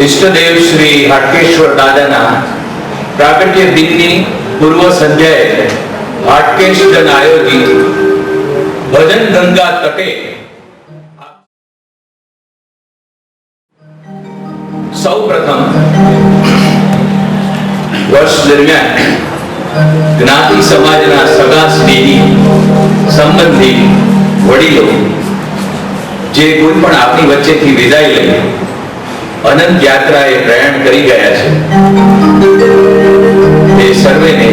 इष्टदेव श्री हाटकेश्वर दादाना प्राकट्य दिननी पूर्व संध्याए हाटकेश जन आयोजित भजन गंगा तटे सौ प्रथम वर्ष दरमियान ज्ञाति समाजना सगा स्नेही संबंधी वडीलो जे कोई पण आपनी वच्चे थी विदाय लई अनंत यात्राए प्रयाण करी गया है ते सर्वे ने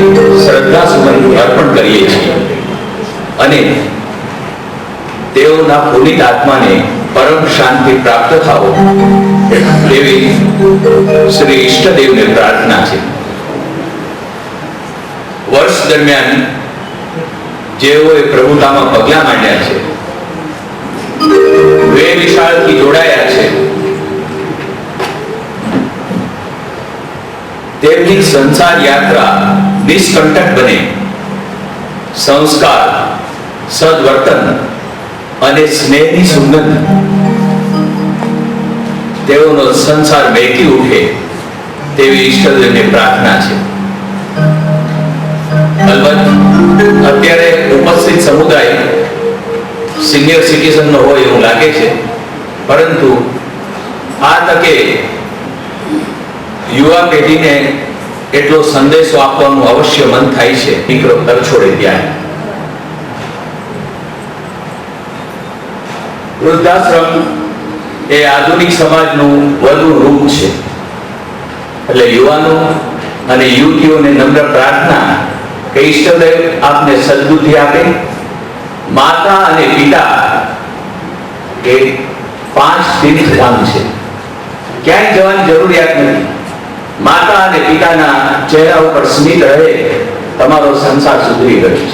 श्रद्धा सुमन अर्पण करिए છીએ અને તેઓના પુનિત આત્માને પરમ શાંતિ પ્રાપ્ત થાઓ તેવી શ્રી ઈષ્ટદેવને પ્રાર્થના છે। વર્ષ દરમિયાન જેઓએ પ્રભુતામાં પગલાં માંડ્યા છે વે વિશાળથી જોડાયા છે તેમની સંસાર यात्रा निष्कंटक बने संस्कार सद्वर्तन અને સ્નેહની સુગંધ તેઓનો સંસાર બેકી ઉઠે તેવી ઈષ્ટદેવને પ્રાર્થના છે। અલબત્ત અત્યારે ઉપસ્થિત સમુદાય સિનિયર સિટીઝન નો હોય એવું લાગે છે, પરંતુ આ તકે યુવા પેઢીને એટલો સંદેશો આપવાનું અવશ્ય મન થાય છે, દીકરો તરછોડે ત્યાં. વૃદ્ધાશ્રમ એ આધુનિક સમાજનું વધુ રૂપ છે. એટલે યુવાનો અને યુવતીઓને નમ્ર પ્રાર્થના કે ઈષ્ટદેવ આપને સદબુદ્ધિ આપે. માતા અને પિતા એ 5 તીર્થધામ છે, ક્યાંય જવાની જરૂરિયાત નથી. માતા અને પિતાના ચહેરા ઉપર સ્મિત રહે, તમારો સંસાર સુધરી ગયો છે.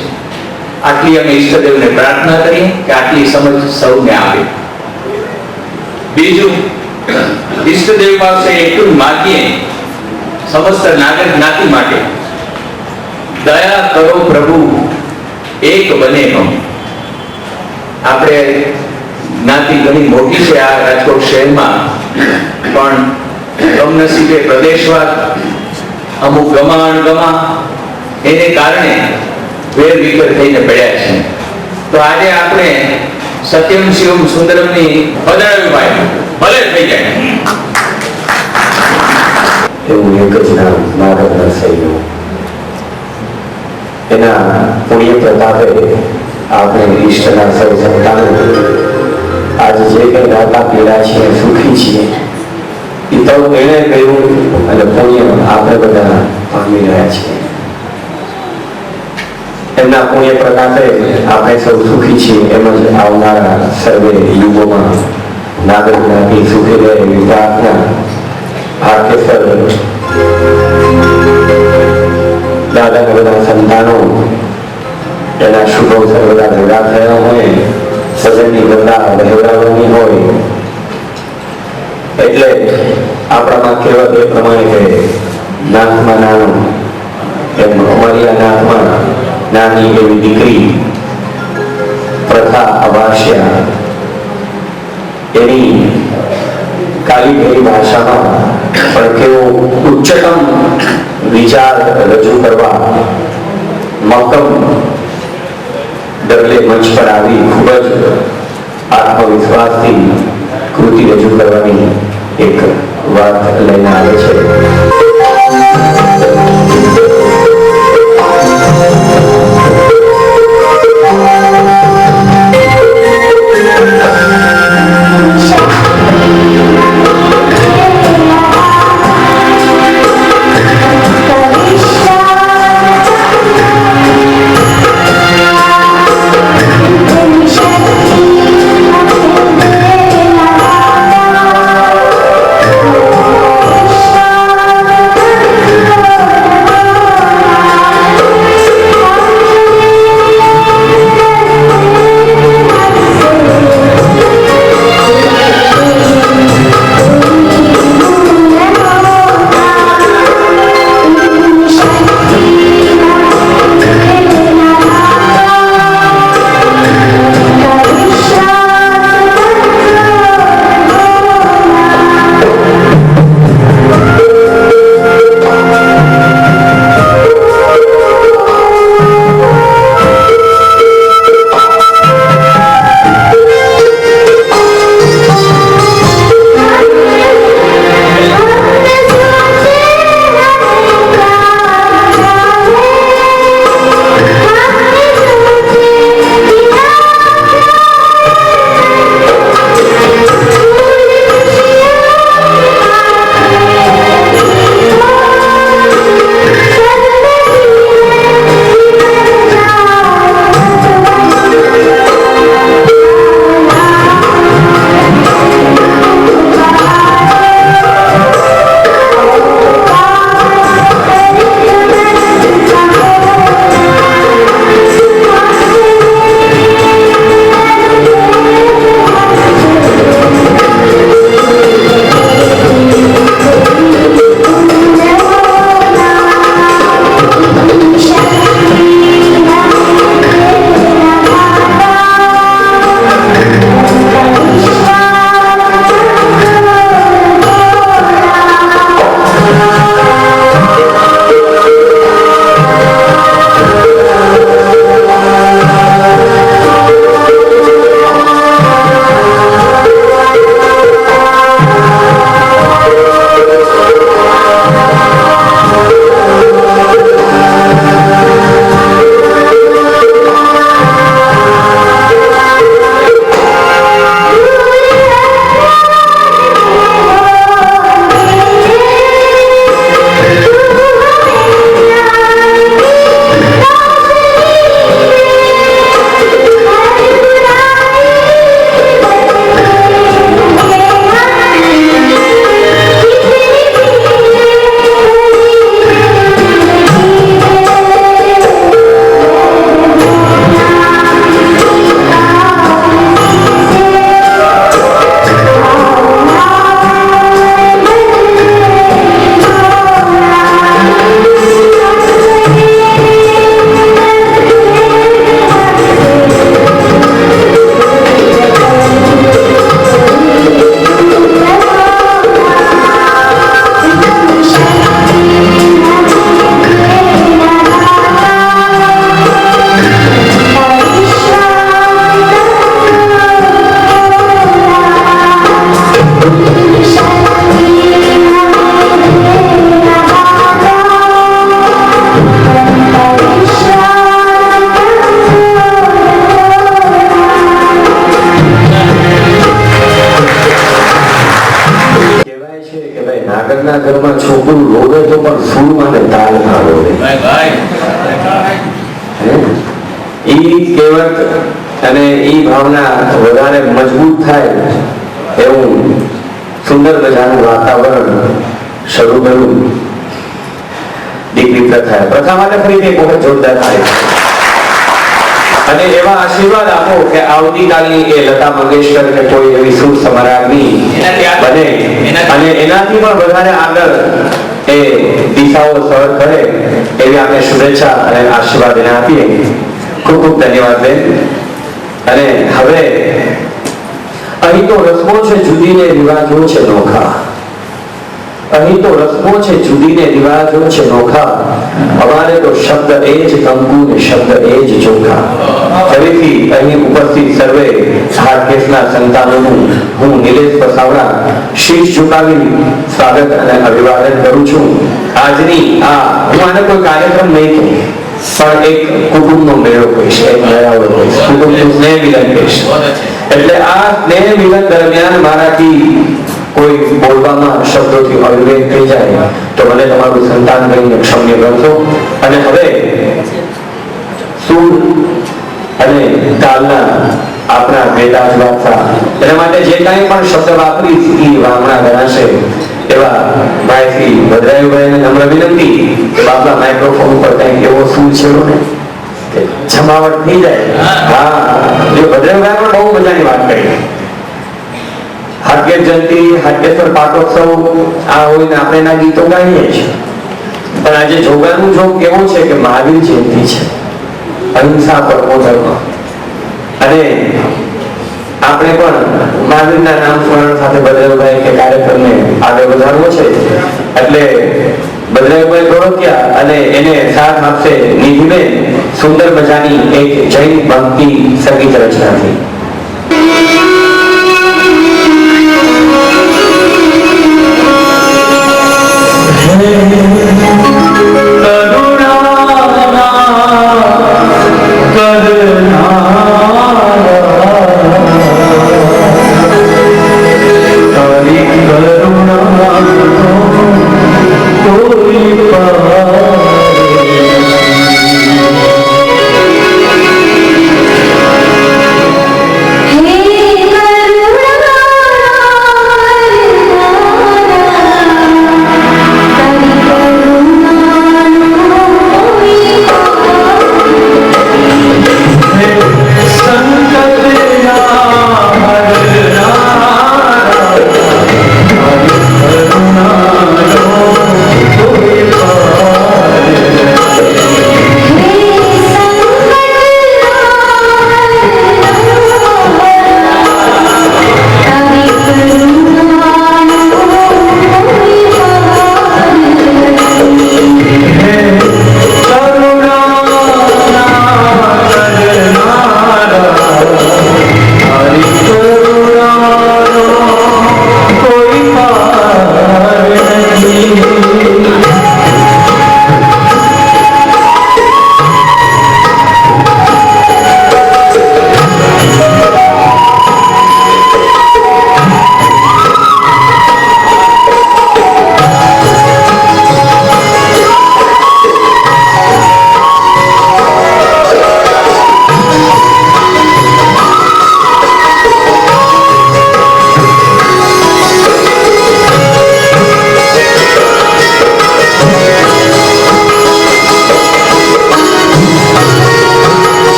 આટલી અમે ઈષ્ટદેવને પ્રાર્થના કરીએ કે આટલી સમજ સૌને આપે. બીજું, ઈષ્ટદેવ પાસે એટલું માગીએ સમસ્ત નાગર જ્ઞાતિ માટે, દયા કરો પ્રભુ એક બને નો. આપણે જ્ઞાતિ ઘણી મોટી છે આ રાજકોટ શહેરમાં, પણ કમનસીબે પ્રદેશવાદ, અમુક ગમા એને કારણે વેર વિખેર થઈને પડ્યા છે. તો આજે આપણે સત્યમ શિવમ સુંદરમની બદલાવી ભાઈ ભલે થઈ જાય એવું એક જ નામ નાગર નરસૈયું. એના પુણ્ય પ્રતાપે આપણે ઈષ્ટના સૌ સંતાનો આજે જે કંઈ રાતા પીડા છીએ, સુખી છીએ, એ તો એણે કહ્યું અને પુણ્ય આપણે બધા પામી રહ્યા છીએ. એમના પુણ્ય પ્રતાપે આપણે સૌ સુખી છીએ. એમ જ આવનારા સર્વે યુગોમાં નાગર જ્ઞાતિ સુખી રહે એવી પ્રાર્થના ભારતેશ્વર દાદાના બધા સંતાનો એના શુભ સર્વદા ભેગા થયા હોય, સજનની ગંગા વહેવડાવવાની હોય. એટલે આપણામાં કહેવત એ પ્રમાણે કે નાથમાં નાનું, એમ અમારી આ નાથમાં નાની એવી દીકરી પ્રથા અવાસ્યા એની કાલીભેરી ભાષામાં પણ કેવો ઉચ્ચતમ વિચાર રજૂ કરવા મક્કમ ડગલે મંચ પર આવી ખૂબ જ આત્મવિશ્વાસથી કૃતિ રજૂ કરવાની એક વાત લઈને આવે છે. તો પણ સૂરમાં ને તાલમાં બોલે. ઈ કહેવત અને ઈ ભાવના વધારે મજબૂત થાય એવું સુંદર મજાનું વાતાવરણ શરૂ કર્યું દીકરી પ્રથા માટે. ફરીથી એક વખત જોરદાર થાય અને એવા આશીર્વાદ આપો કે આવતીકાલની એ લતા મંગેશકર કે કોઈ એવી સુર સમરાગ્નિ બને અને એનાથી પણ વધારે આગળ એ દિશાઓ સર કરે એવી આપણે શુભેચ્છા અને આશીર્વાદ એને આપીએ. ખૂબ ખૂબ ધન્યવાદ બેન. અને હવે અહીં તો રસમો છે જુદી ને રિવાજો છે નોખા. અહીં તો રસમો છે જુદી ને રિવાજો છે નોખા. અમારે તો શબ્દ એ જ કંકુ ને શબ્દ એ જ ચોખા. ફરીથી અહીં ઉપસ્થિત સર્વે હાર્કેશના સંતાનોનું હું નિલેશ વસાવડા શીશ ઝુકાવી સ્વાગત અને અભિવાદન કરું છું. આજની આ હું આને કોઈ કાર્યક્રમ નહીં કહું પણ એક કુટુંબનો મેળો કહીશ, એક મેળાવડો કહીશ, કુટુંબનું સ્નેહ મિલન કહીશ. એટલે આ સ્નેહ મિલન દરમિયાન મારાથી કોઈ બોલવામાં શબ્દોથી અવિવેક થઈ જાય તો મને તમારું સંતાન કહીને ક્ષમ્ય કરશો. અને હવે સૂર અને તાલના આપણા બેતાજ બાદશાહ એના માટે જે કાંઈ પણ શબ્દ વાપરીશ એ વામણા ગણાશે એવા ભાઈ શ્રી ભદ્રાયુભાઈને નમ્ર વિનંતી કે બાપલા માઇક્રોફોન ઉપર કંઈક એવો સૂર છેડો ને કે જમાવટ થઈ જાય. હા, જો ભદ્રાયુભાઈ પણ બહુ મજાની વાત કરી. હાટકેશ જયંતિ, હાટકેશ્વર પાટોત્સવ આ હોય ને આપણે એના ગીતો ગાઈએ છીએ, પણ આજે જોગાનું જોગ કેવો છે કે મહાવીર જયંતિ છે, અહિંસા પરમો ધર્મ. અને આપણે પણ મહાવીરના નામ સ્મરણ સાથે ભદ્રાયુભાઈ કે કાર્યક્રમને આગળ વધારવો છે. એટલે ભદ્રાયુભાઈ ગોળકિયા અને એને સાથ આપશે નિધિબેન સુંદર મજાની એક જૈન ભક્તિ સંગીત રચનાથી.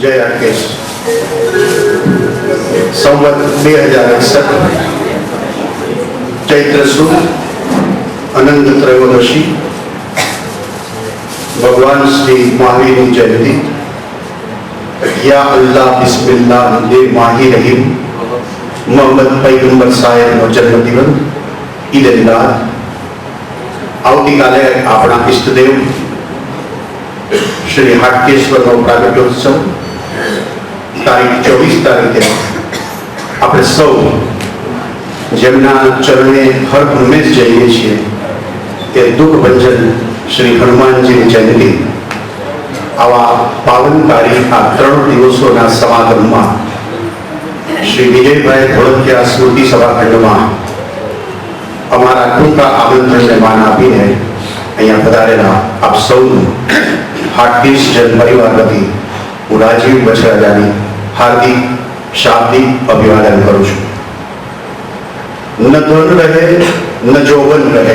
जय राकेश संवत 2061 चैत्र सुद अनंत त्रयोदशी भगवान श्री महावीर की जयंती या अल्लाह बिस्मिल्लाह दे माही रहीम मोहम्मद पैगंबर साहेब नो जन्मदिवस ईद मिलाद आवतीकाले अपना इष्टदेव श्री हाटकेश्वर नो प्रागट्योत्सव तारीख 24 तारीखे આપણે સૌ જેમના ચરણે હર હંમેશ જઈએ છીએ તે દુઃખ ભંજન શ્રી હનુમાનજીની જયંતિ આવા પાવનકારી આ 3 દિવસોના સમાગમમાં શ્રી વિજયભાઈ ધોળકિયા સ્મૃતિ સભાખંડમાં અમારા ટૂંકા આમંત્રણને માન આપીને અહીંયા પધારેલા આપ સૌનું હાટકેશ જન પરિવાર વતી હું રાજીવ બછરાજાની हार्दिक शाब्दिक अभिवादन करूं छूं। न धन रहे न जोबन रहे,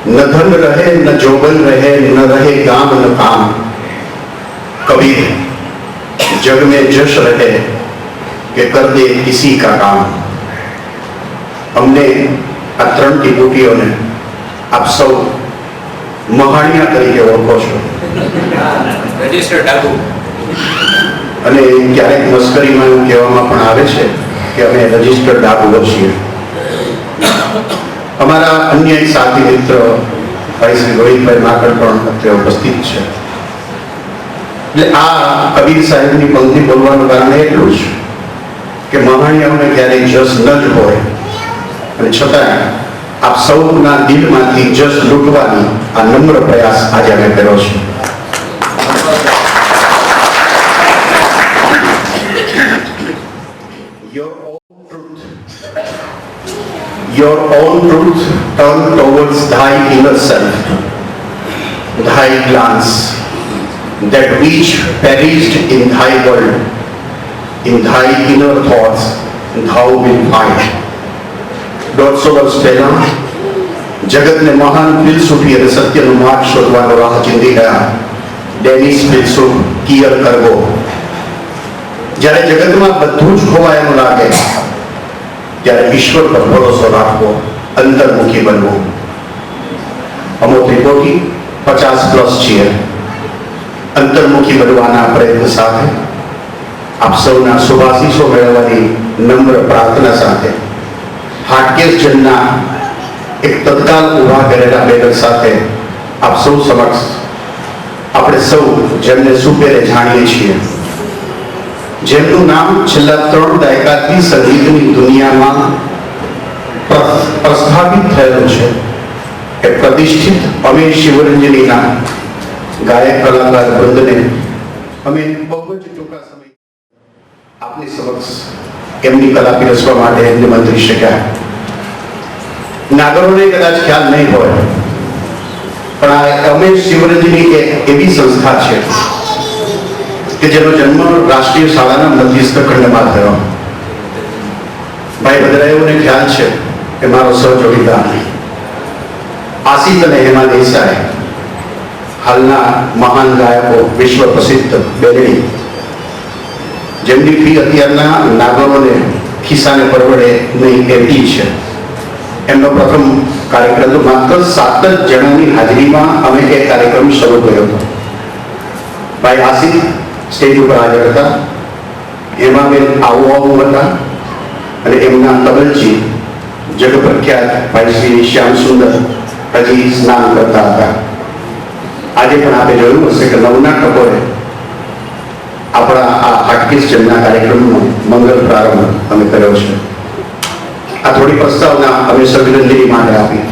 न धन रहे न जोबन रहे, न रहे गाम न काम, कबीर जग में जश रहे कि कर दे किसी का काम। हमने आ 3 टिपुटियों ने आप सब महानिया तरीके ओळखो छो। રજિસ્ટર ડાકુ અને ક્યારેક મસ્કરીમાં એવું કહેવામાં પણ આવે છે કે અમે રજિસ્ટર્ડ ડાકુઓ છીએ। અમારા અન્ય એક સાથી મિત્ર ભાઈ શ્રી રોહિતભાઈ માકડ પણ અત્યારે ઉપસ્થિત છે। એટલે આ કબીર સાહેબની પંક્તિ બોલવાનું કારણ એટલું જ કે મહાણીઓને ક્યારેય જસ ન જ હોય અને છતાં આપ સૌના દિલમાંથી જસ લૂંટવાની આ નમ્ર પ્રયાસ આજે અમે કર્યો છે। Your own truth turn towards thy inner self, thy glance, that which perished in thy world, in thy inner thoughts, thou wilt find. 150 વર્ષ પહેલા જગતને મહાન ફિલસૂફી અને સત્યનો માર્ગ શોધવાનો રાહ ચીંધી ગયા ડેનિસ ફિલસૂફ કિયર કરવો જ્યારે જગતમાં બધું જ ખોવાયેલું લાગે ત્યારે ઈશ્વર પર ભરોસો રાખવો, અંતર્મુખી બનવું। અમો ત્રિકોટી 50+ છીએ। અંતર્મુખી બનવાના પ્રયત્ન સાથે આપ સૌના શુભાશીષો મેળવવાની નમ્ર પ્રાર્થના સાથે હાટકેશ જનના એક તત્કાલ ઉભા કરેલા બેનર સાથે આપ સૌ સમક્ષ આપણે સૌ જેમને સુપેરે જાણીએ છીએ, જેમનું નામ છેલ્લા 3 દાયકાથી સંગીતની દુનિયામાં પ્રસ્થાપિત થયેલું છે એ પ્રતિષ્ઠિત અમીર શિવરંજનીના ગાયક કલાકાર વૃંદને અમે બહુ જ ટૂંકા સમય આપની સમક્ષ એમની કલા પીરસવા માટે નિમંત્રી શક્યા। નાગરોને કદાચ ખ્યાલ નહીં હોય પણ આ અમે શિવરંજની એક એવી સંસ્થા છે કે જેનો જન્મ રાષ્ટ્રીય શાળાના મધ્યસ્થ ખંડમાં થયો. ભાઈ ભદ્રાયુને ખ્યાલ છે કે મારો સહજોગીદાર આસિફ અને હેમા દેસાઈ, હાલના મહાન ગાયકો, વિશ્વ પ્રસિદ્ધ બેલડી, જેમની ફી અત્યારના નાગરોને ખિસ્સાને પરવડે નહીં એટલી છે. એમનો પ્રથમ કાર્યક્રમ તો માત્ર 7 જ જણાની હાજરીમાં અમે એ કાર્યક્રમ શરૂ કર્યો હતો. ભાઈ આસિફ સ્ટેજ ઉપર હાજર હતા, હેમાબેન આવું હતા અને એમના તબલજી જગ પ્રખ્યાત ભાઈ શ્રી શ્યામ સુંદર હજી સ્નાન કરતા હતા. આજે પણ આપણે જોયું હશે કે 9ના ટકોરે આપણા આ હાટકેશ જન્મના કાર્યક્રમનો મંગલ પ્રારંભ અમે કર્યો છે. આ થોડી પ્રસ્તાવના અમે સર્વનંદિની માટે આપી.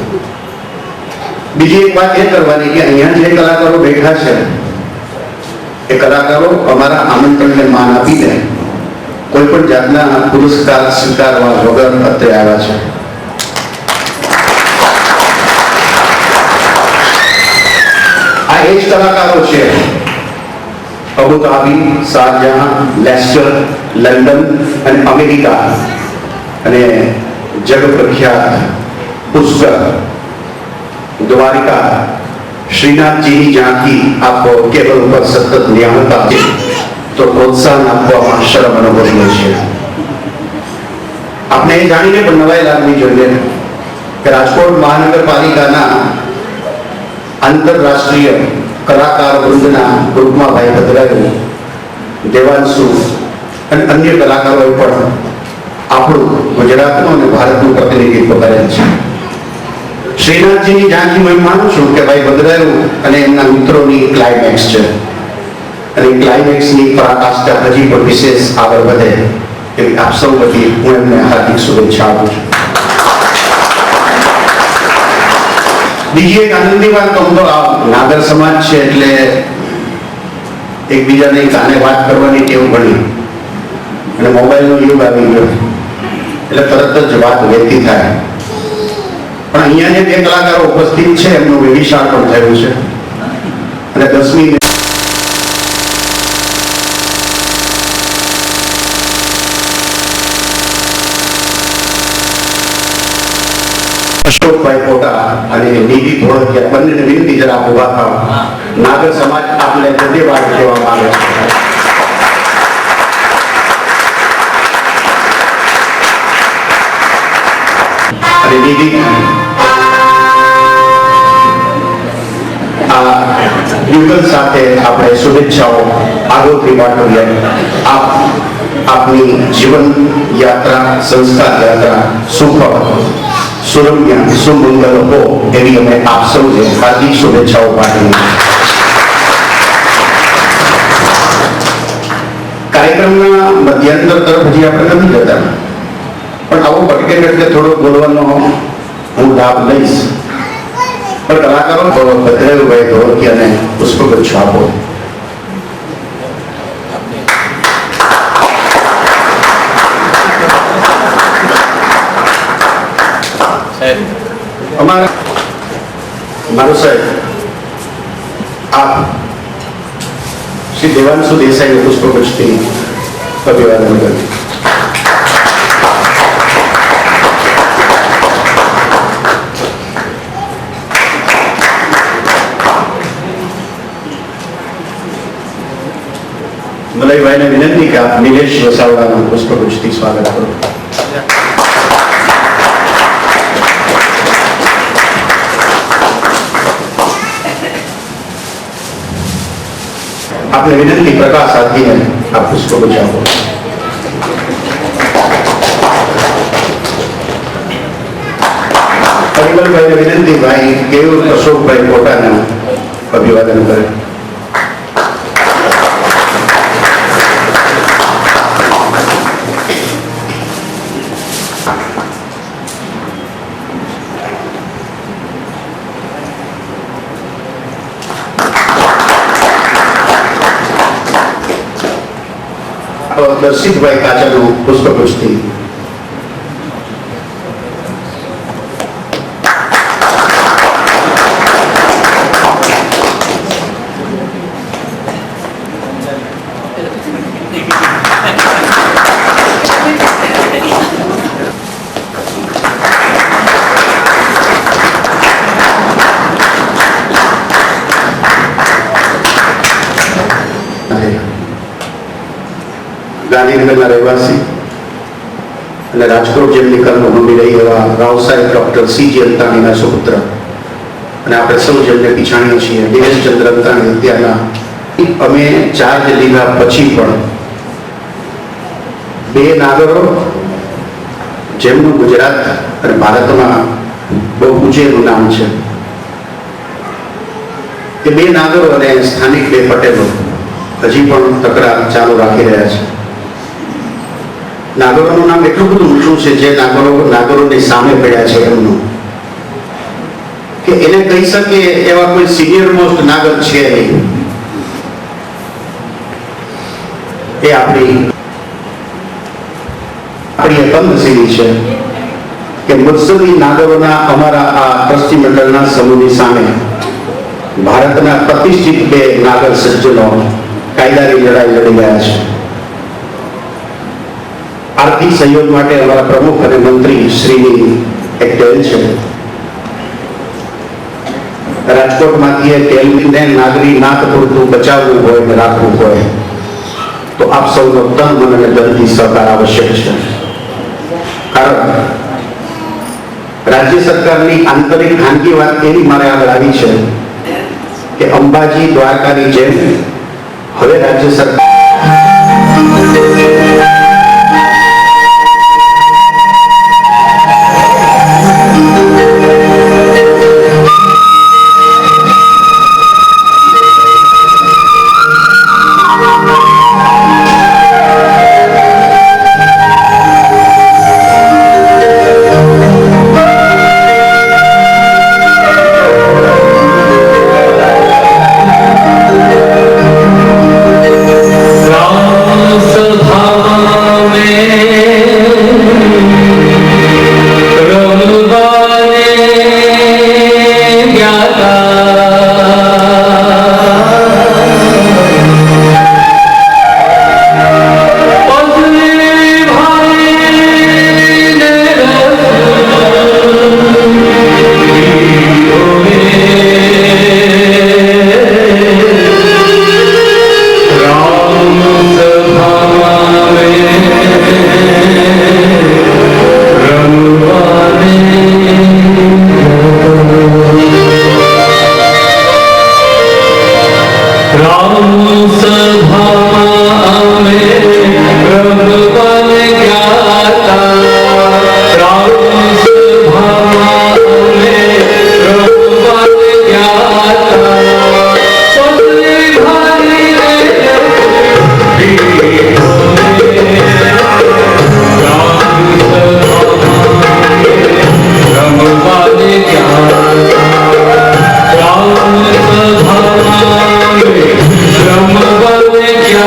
બીજી એક વાત એ કરવાની કે અહીંયા જે કલાકારો બેઠા છે એ કલાકારો અમારા આમંત્રણને માન આપીને કોઈ પણ જાતના પુરસ્કાર સ્વીકારવા વગર અત્રે આવ્યા છે. આ એ જ કલાકારો છે અબુધાબી, શારજહાં, લેસ્ટર, લંડન અને અમેરિકા અને જગ પ્રખ્યાત પુષ્કર, દ્વારિકા, શ્રીનાથજીની ઝાંખી આપ કેબલ ઉપર સતત નિહાળતા તો પ્રોત્સાહન આપવામાં શરમ અનુભવીએ છીએ. આપણે એ જાણીને પણ નવાઈ લાગવી જોઈએ કે રાજકોટ મહાનગરપાલિકાના આંતરરાષ્ટ્રીય કલાકાર વૃંદના ગ્રુપમાં ભાઈ ભદ્રાયુ, દેવાંશુ અને અન્ય કલાકારોએ પણ આપણું ગુજરાતનું અને ભારતનું પ્રતિનિધિત્વ કરેલ છે. શ્રીનાથજીની ઝાંખીમાં હું માનું છું કે ભાઈ ભદ્રાયુ અને એમના મિત્રોની ક્લાઇમેક્સ છે અને ક્લાઇમેક્સની પરાકાષ્ઠા હજી પણ વિશેષ આગળ વધે એવી આપ સૌ વતી હું એમને હાર્દિક શુભેચ્છા આપું છું. બીજી એક આનંદની વાત કહું તો આ નાગર સમાજ છે એટલે એકબીજાને કાને વાત કરવાની ટેવ ઘણી અને મોબાઈલનો યુગ આવી ગયો એટલે તરત જ વાત વહેતી થાય. પણ અહીંયા જે 2 કલાકારો ઉપસ્થિત છે એમનું વિશાળ પણ થયું છે અને 10મી અશોકભાઈ કોટા અને નીતિ ધોળકિયા બંનેને વિનંતી જરા ઉભા થાવ. નાગર સમાજ આપને ધન્યવાદ કહેવા માંગે છે. અને નીતિ આ યુગલ સાથે આપણે શુભેચ્છાઓ આગળથી પાઠવીએ. આપની જીવન યાત્રા, સંસ્કાર યાત્રા સુખદ, સુરમ્ય, સુમંગલ હો એવી અમે આપ સૌને હાર્દિક શુભેચ્છાઓ પાઠવીએ. કાર્યક્રમના મધ્યાંતર તરફ હજી આપણે નથી જતા, પણ આવો ભટકે એટલે થોડો બોલવાનો હું લાભ લઈશ. પણ કલાકારો ભદ્રાયુભાઈ ધોળકિયાને પુષ્પગુચ્છ આપો. મારું સાહેબ આપ શ્રી દેવાંશુ દેસાઈને પુષ્પગુચ્છથી અભિવાદન કર્યું. મલયભાઈને વિનંતી કે આપ નિલેશ વસાવડાનું પુષ્પગુચ્છથી સ્વાગત કરો. આપને વિનંતી પ્રકાશ આપીને આપ પુષ્પગુચ્છ આપો. પરિમલભાઈને વિનંતી ભાઈ કેયુર અશોકભાઈ કોટાને અભિવાદન કરે. દર્શિતભાઈ કાચાનું પુષ્પગુચ્છથી. ગાંધીનગરના રહેવાસી અને રાજકોટ જેમની કર્મભૂમિ રહી એવા રાવ સાહેબ ડૉક્ટર સી.જી. અંતાણીના સુપુત્ર અને આપણે સૌ જેમને જાણીએ છીએ દિનેશચંદ્ર અંતાણી હત્યાના અમે ચાર્જ લીધા પછી પણ બે નાગરો જેમનું ગુજરાત અને ભારતમાં બહુ ઊંચેનું નામ છે એ બે નાગરો અને સ્થાનિક બે પટેલો હજી પણ તકરાર ચાલુ રાખી રહ્યા છે. નાગરોનું નામ એટલું બધું ઊંચું છે જે નાગરોની સામે પડ્યા છે એમનું કે એને કહી શકે એવા કોઈ સિનિયર મોસ્ટ નાગર છે નહીં. એ આપણી એકમનસીબી છે કે મુત્સદી નાગરોના અમારા આ ટ્રસ્ટી મંડળના સમૂહની સામે ભારતના પ્રતિષ્ઠિત બે નાગર સજ્જનો કાયદાની લડાઈ લડી રહ્યા છે. આર્થિક સહયોગ માટે અમારા પ્રમુખ અને મંત્રી શ્રીની એક ટેલ છે. રાજકોટમાંથી એ ટેલને નાગરી નાક પૂરતું બચાવવું હોય ને રાખવું હોય તો આપ સૌનો તન મન અને ધનથી સહકાર આવશ્યક છે. કારણ રાજ્ય સરકારની આંતરિક ખાનગી વાત એવી મારે આગળ આવી છે કે અંબાજી દ્વારકાની જેમ હવે રાજ્ય સરકાર Ram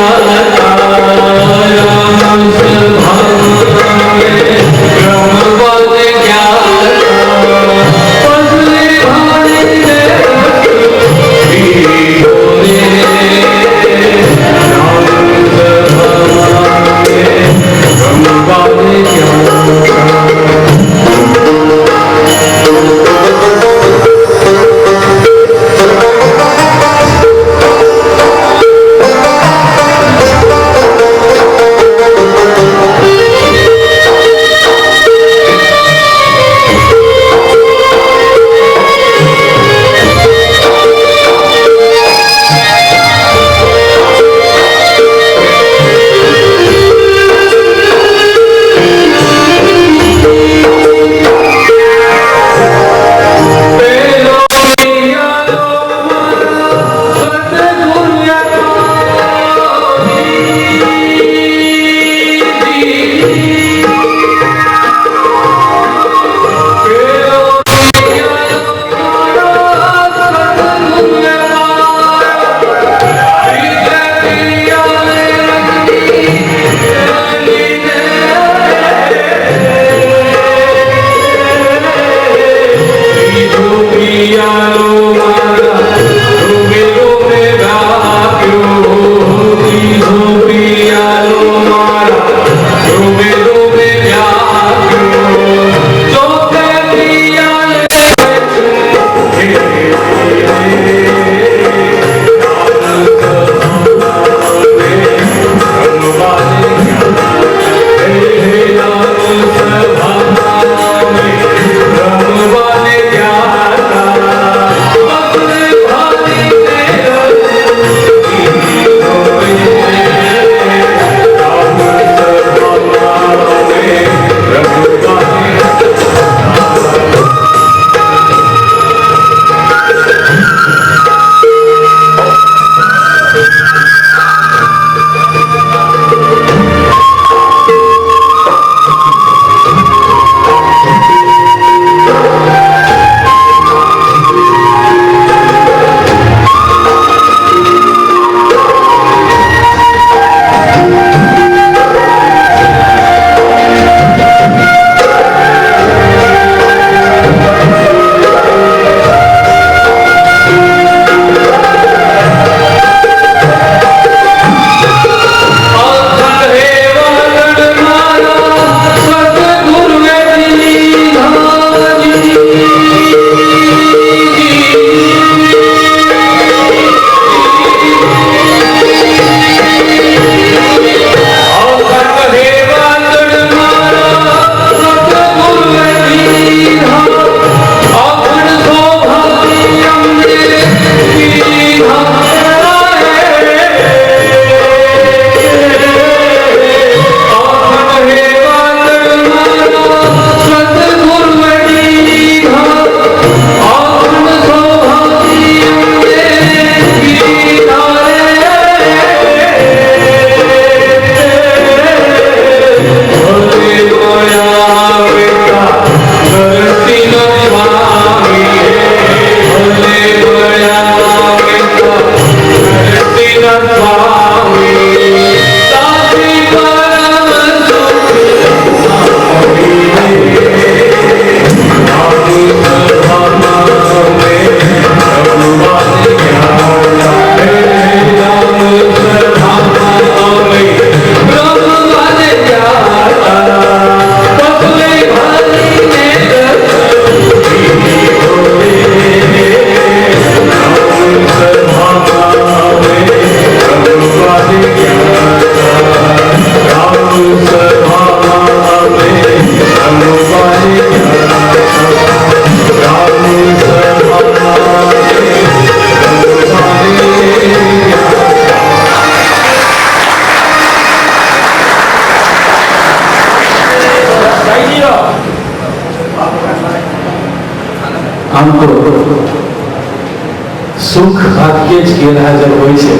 સુખ ભાગ્યે જ ગેરહાજર હોય છે.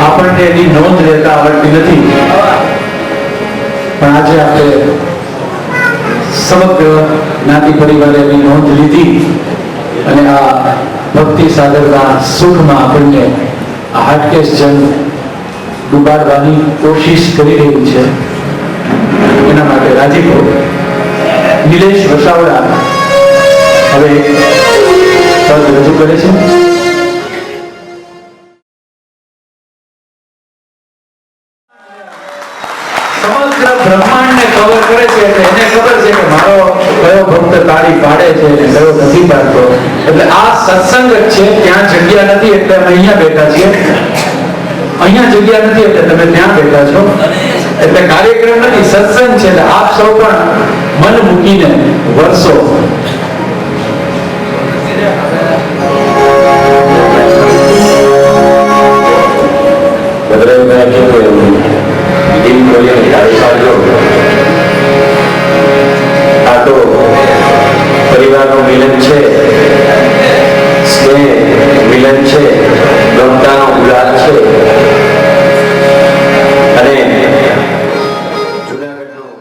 આપણને એની નોંધ લેતા આવડતી નથી, પણ આજે આપણે સમગ્ર જ્ઞાતિ પરિવારે એની નોંધ લીધી અને આ ભક્તિ સાગરના સુખમાં આપણને આ હાટકેશ જન ડૂબાડવાની કોશિશ કરી રહ્યું છે. એના માટે રાજીપો નિલેશ વસાવડા હવે પદ રજૂ કરે છે. સમગ્ર બ્રહ્માંડને કવર કરે છે એટલે એને ખબર છે કે મારો કયો ભક્ત તાળી પાડે છે અને કયો નથી પાડતો. એટલે આ સત્સંગ જ છે, ત્યાં જગ્યા નથી એટલે અમે અહીંયા બેઠા છીએ, અહીંયા જગ્યા નથી એટલે તમે ત્યાં બેઠા છો. એટલે કાર્યક્રમ નથી, સત્સંગ છે. એટલે આપ સૌ પણ મન મૂકીને વરસો. બદલે મેં કીધું દિલ ખોલીને તાળી પાડજો. આ તો પરિવારનું મિલન છે, સ્નેહ મિલન છે, ગમતાનો ગુલાબ છે. અને જૂનાગઢનું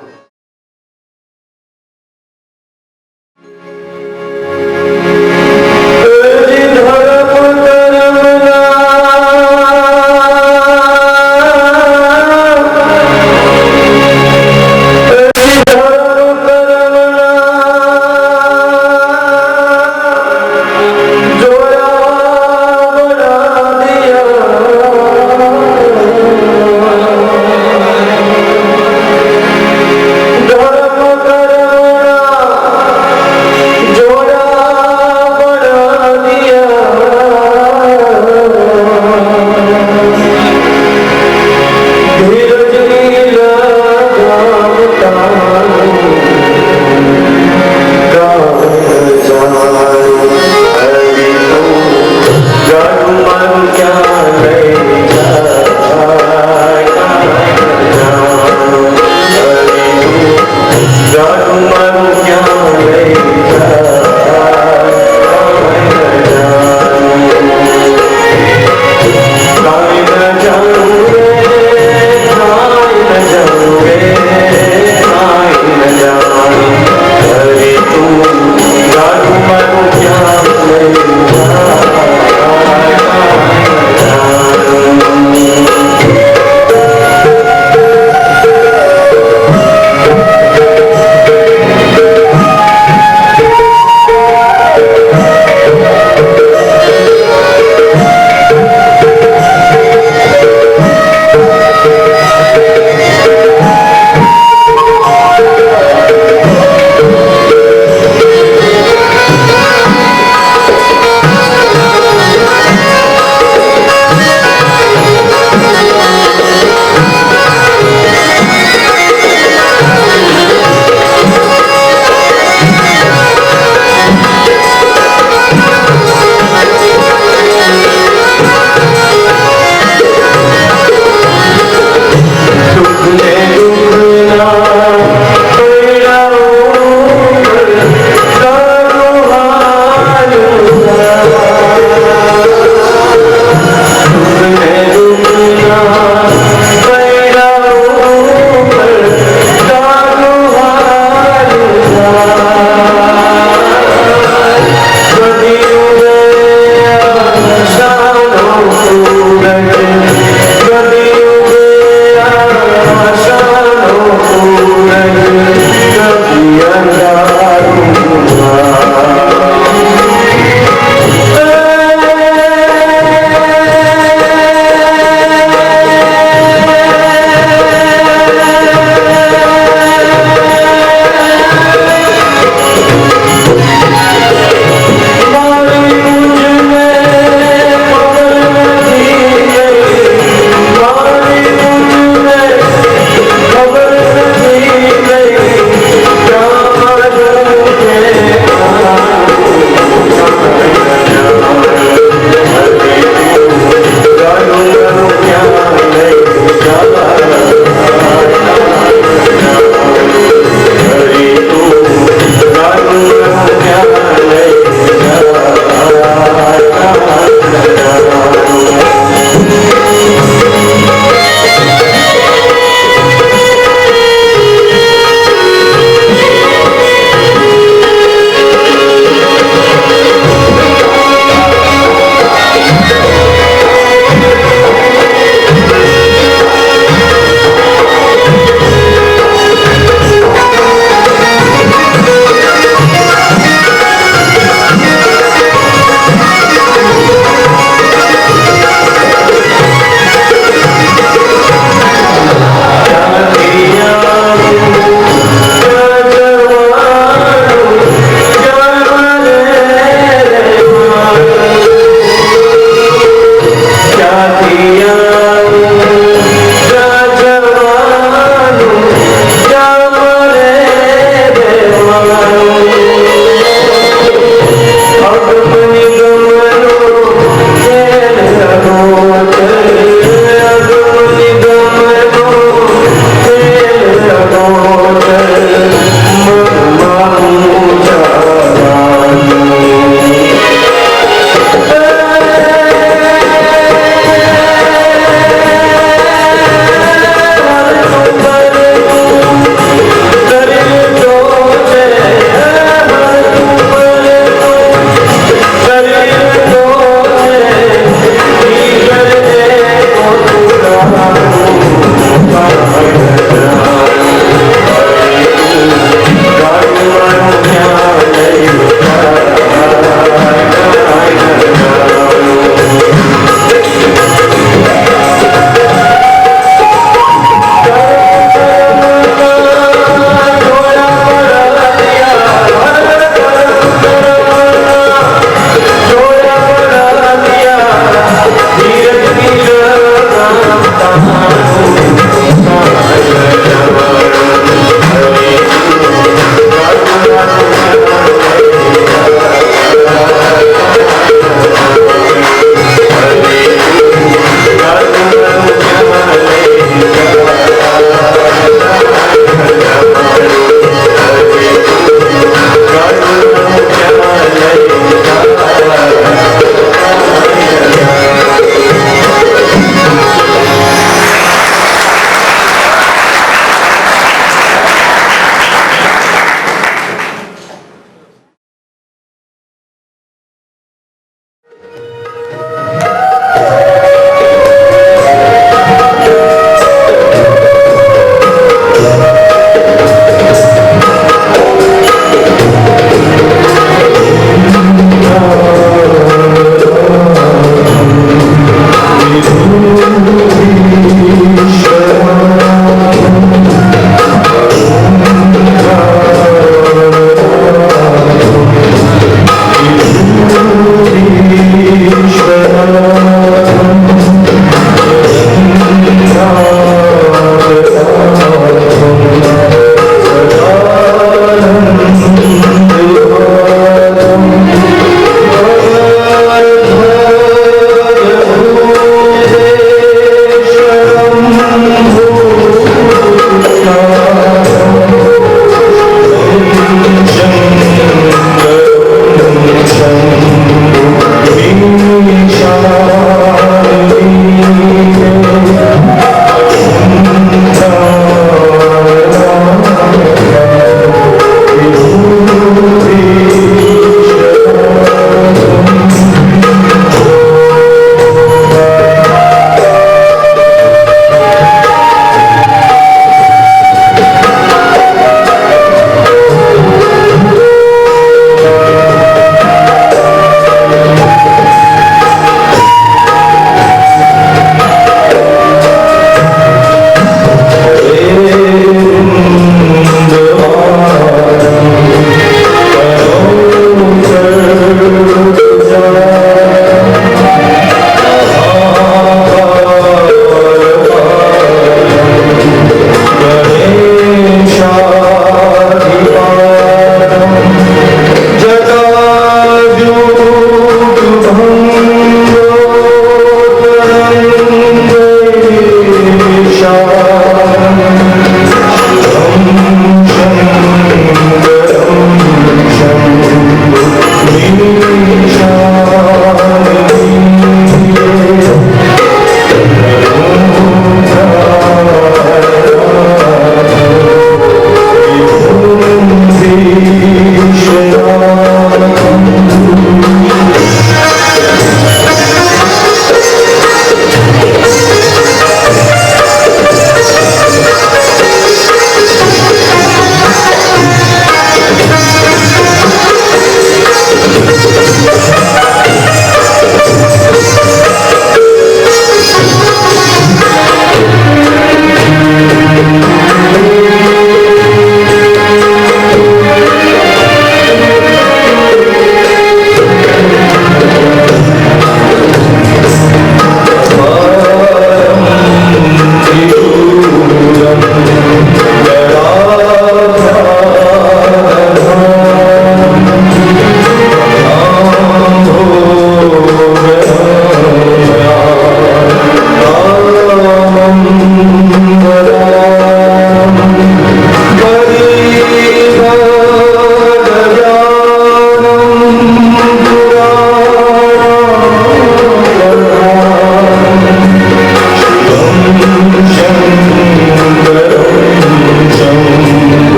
Ishvara